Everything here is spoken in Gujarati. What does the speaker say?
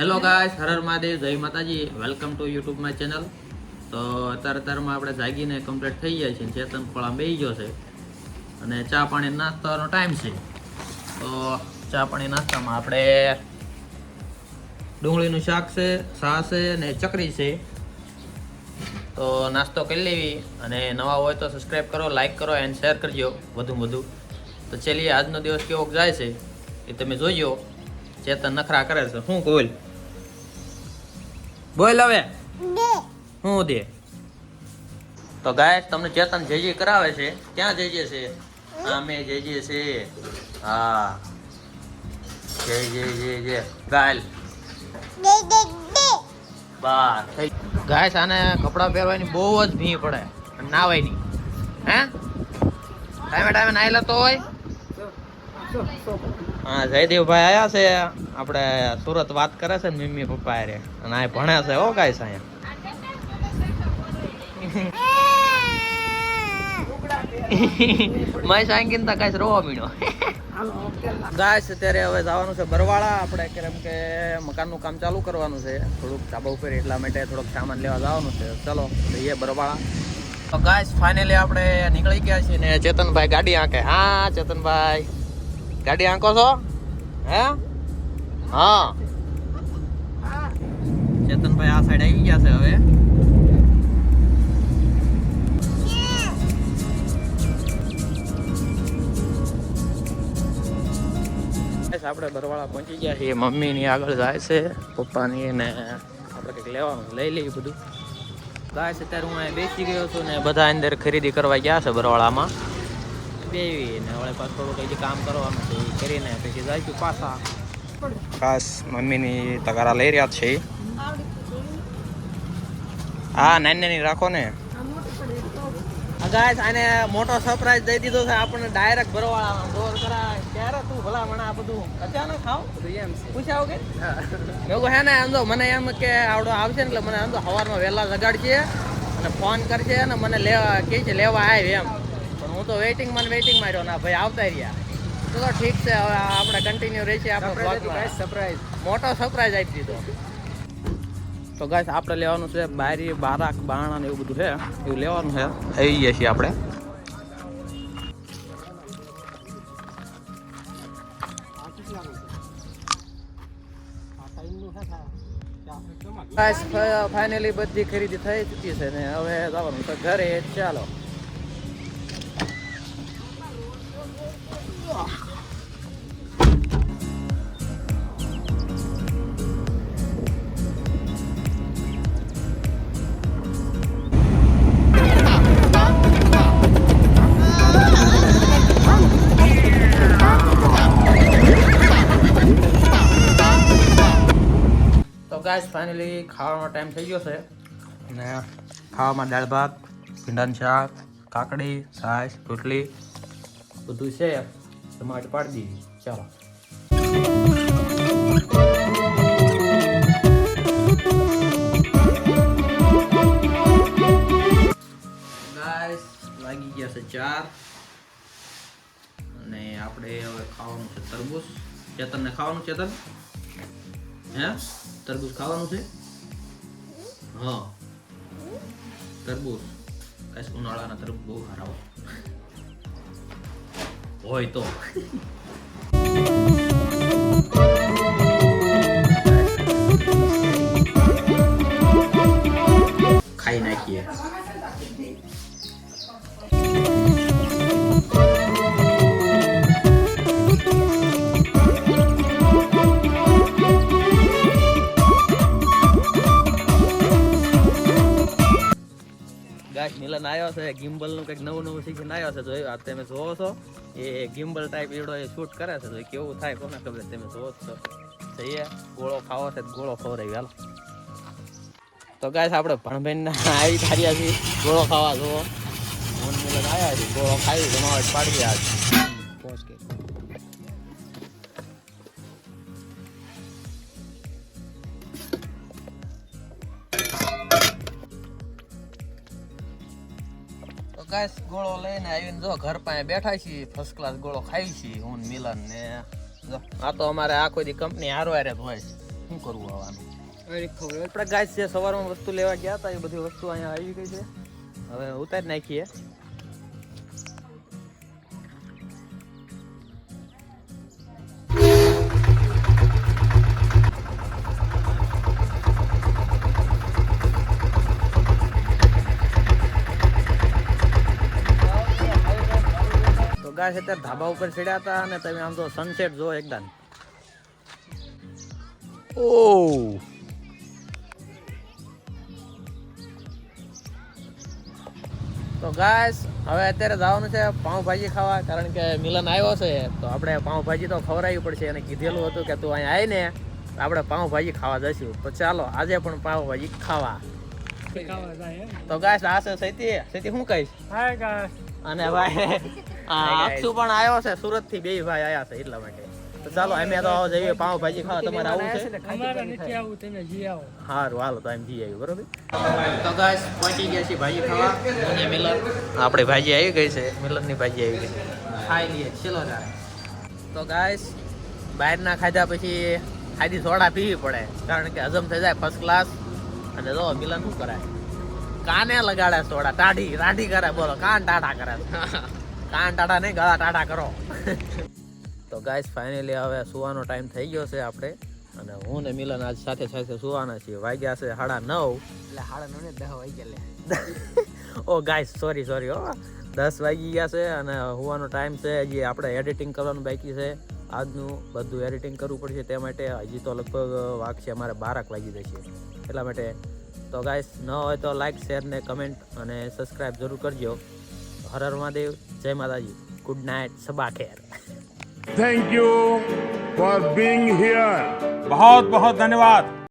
હેલો ગાઈસ, હર હર મહાદેવ, જય માતાજી. Welcome to YouTube my channel. તો અત્યારમાં આપણે જાગીને કમ્પ્લીટ થઈ જાય છે. ચેતન પણ બેસી ગયો છે અને ચા પાણી નાસ્તાનો ટાઈમ છે. તો ચા પાણી નાસ્તામાં આપણે ડુંગળીનું શાક છે, છાશ છે અને ચકરી છે. તો નાસ્તો કરી લેવી અને નવા હોય તો સબસ્ક્રાઈબ કરો, લાઈક કરો એન્ડ શેર કરજો વધુ. તો ચલીએ, આજનો દિવસ કેવો જાય છે એ તમે જોઈજો. ચેતન નખરા કરે છે. શું બોલ હવે શું દે? તો ગાય તમને ચેતન જે કરાવે છે. ક્યાં જે છે? આમે જે છે. હા, જે ગાલ બાર થઈ. ગાય આને કપડાં પહેરવાની બહુ જ ભી પડે, નાવાય નહીં. હે ટાઈમે નાઈ લેતો હોય. હા, જયદેવભાઈ આયા છે. આપણે સુરત વાત કરે છે ને મમ્મી પપ્પા હારે, અને આ ભણે છે. હો ગાય સાયા માય સાંગીન તા ગાય રોવા મીણો. ગાય અત્યારે હવે જવાનું છે બરવાળા. આપણે કેમ કે મકાનનું કામ ચાલુ કરવાનું છે થોડુંક ધાબા ઉપર, એટલા માટે થોડોક સામાન લેવા જવાનું છે. ચલો જઈએ બરવાળા. તો ગાય ફાઇનલી આપણે નીકળી ગયા છીએ ને ચેતનભાઈ ગાડી આંકે. હા ચેતનભાઈ, ગાડી આંકો છો? હે હા, ચેતનભાઈ આ સાઈડ આવી ગયા છે. હવે આપણે બરવાળા પહોંચી ગયા છીએ. મમ્મી ની આગળ જાય છે, પપ્પાની, ને આપણે કંઈક લેવાનું લઈ લઈએ બધું. ગાય છે અત્યારે હું અહીં બેસી ગયો છું ને બધા અંદર ખરીદી કરવા ગયા છે બરવાળામાં. બેવી ને હવે પાછું થોડું કંઈ કામ કરવાનું છે એ કરીને પછી જઈશું પાછા. ખાસ મમ્મીની તગારા લઈ રહ્યા છે. હા, નાની રાખો ને. ગાય આને મોટો સરપ્રાઈઝ દઈ દીધો છે આપણને ડાયરેક્ટ ભરવાળામાં. દોર કરાય ત્યારે તું ભલા મને આ બધું અચાનક ખાવ પૂછ્યા કે એવું હે ને? આમ તો મને એમ કે આવડો આવશે ને એટલે મને આમ તો સવારમાં વહેલા જગાડશે અને ફોન કરશે ને મને લેવા કે છે લેવા આવે એમ. પણ હું તો વેઇટિંગમાં રહ્યો ના ભાઈ આવતા રહ્યા. તો ઠીક છે, હવે આપણે કન્ટિન્યુ રહીએ આપણે સરપ્રાઈઝ, મોટો સરપ્રાઈઝ આપી દીધો. તો ગાઈસ આપણે લેવાનું છે બારી, બારાક, બાણા ને એવું બધું છે, એવું લેવાનું છે. આવી ગયા છીએ આપણે. ગાઈસ ફાઇનલી બધી ખરીદી થઈ ચૂકી છે ને હવે જવાનું છે ઘરે. ચાલો. ગાઈસ ફાઇનલી ખાવાનો ટાઈમ થઈ ગયો છે અને ખાવામાં દાળ ભાત, ભીંડાનું શાક, કાકડી, છાશ, રોટલી બધું છે. ટમાટર પાડી દીધી. ચાલો. ગાઈસ લાગી ગયા છે 4 અને આપણે હવે ખાવાનું છે તરબૂચ. ચેતનને ખાવાનું. ચેતન હે તરબૂચ ખાવાનું છે? હા, તરબૂચ. કઈ ઉનાળાના તરબૂચ બહુ સારા હોય તો. ખાઈ નાખીએ. મિલન આવ્યો છે, ગિમ્બલ નું કંઈક નવું શીખીને આવ્યો છે. તો આ તમે જોવો છો એ ગિમ્બલ ટાઈપ એવડો એ શૂટ કરે છે. તો કેવું થાય કોને ખબર? તમે જોવો છો. જઈએ, ગોળો ખાવો છે, ગોળો ખવડાવી. હાલો. તો ગાઈસ આપણે ભણભાઈ આવી થાર્યા છીએ ગોળો ખાવા. જોવો મિલન આવ્યા છે, ગોળો ખાઈ જમાવટ પાડી ગયા છે. પહોંચ કે ગાઈસ ગોળો લઈને આવીને જો ઘર પાસે બેઠા છીએ, ફર્સ્ટ ક્લાસ ગોળો ખાઈ છીએ હું મિલન ને. આ તો અમારે આખો દી કંપની હારો હારે જ હોય છે. શું કરવું આવવાનું આપણે ગાઈસ જે સવારમાં વસ્તુ લેવા ગયા હતા એ બધી વસ્તુ અહીંયા આવી ગઈ છે. હવે ઉતારી નાખીએ. તો ગાઈસ અત્યારે ધાબા ઉપર ચડ્યા હતા અને તમે આમ તો સનસેટ જો એકદમ. ઓ તો ગાઈસ હવે અત્યારે જવાનું છે પાઉંભાજી ખાવા, કારણ કે મિલન આવ્યો છે તો આપણે પાઉંભાજી તો ખવડાવવી પડશે. એને કીધેલું હતું કે તું અહીંયા આવીને આપણે પાઉંભાજી ખાવા જઈશું. તો ચાલો આજે પણ પાઉંભાજી ખાવા. તો ગાઈસ આ છે સૈતી. સૈતી શું કહીશ? Hi guys. અને ભાઈ અક્ષુ પણ આવ્યો છે સુરત થી, બે ભાઈ આવ્યા છે એટલા માટે. તો ચાલો અમે તો જઈએ પાઉંભાજી ખાવા. તમારે આવું છે? અમારે નથી આવું, તમે જી આવો. સારું હાલો તો એમ જઈ આવ્યું. બરોબર. તો ગાઈસ પહોંચી ગયા છીએ ભાજી ખાવા. અને મિલન આપણે ભાજી આવી ગઈ છે, મિલનની ભાજી આવી ગઈ. ખાઈ લઈએ ચલો તારે. તો ગાઈસ બહારના ખાધા પછી ખાધી સોડા પીવી પડે, કારણ કે હજમ થઈ જાય ફર્સ્ટ ક્લાસ. અને જો મિલન શું કરાય, કાને લગાડે સોડા, રાઢી કરે. બોલો કાન ટાટા કરે. કાન ટાટા નહીં, ગળા ટાટા કરો. તો ગાઈસ ફાઇનલી હવે સુવાનો ટાઈમ થઈ ગયો છે આપણે, અને હું ને મિલન આજ સાથે સાથે સુવાના છીએ. વાગ્યા છે 9:30. એટલે 9:30 10 વાગ્યા લે. ઓ ગાઈસ સોરી હો, 10 વાગી ગયા છે અને સુવાનો ટાઈમ છે. હજી આપણે એડિટિંગ કરવાનું બાકી છે. આજનું બધું એડિટિંગ કરવું પડશે, તે માટે હજી તો લગભગ વાગશે અમારે 12 વાગી જશે એટલા માટે. તો ગાઈસ ન હોય તો લાઈક, શેર ને કમેન્ટ અને સબસ્ક્રાઈબ જરૂર કરજો. હર હર મહાદેવ, જય માતાજી, good night, Saba Kher. Thank you for being here. बहुत बहुत धन्यवाद.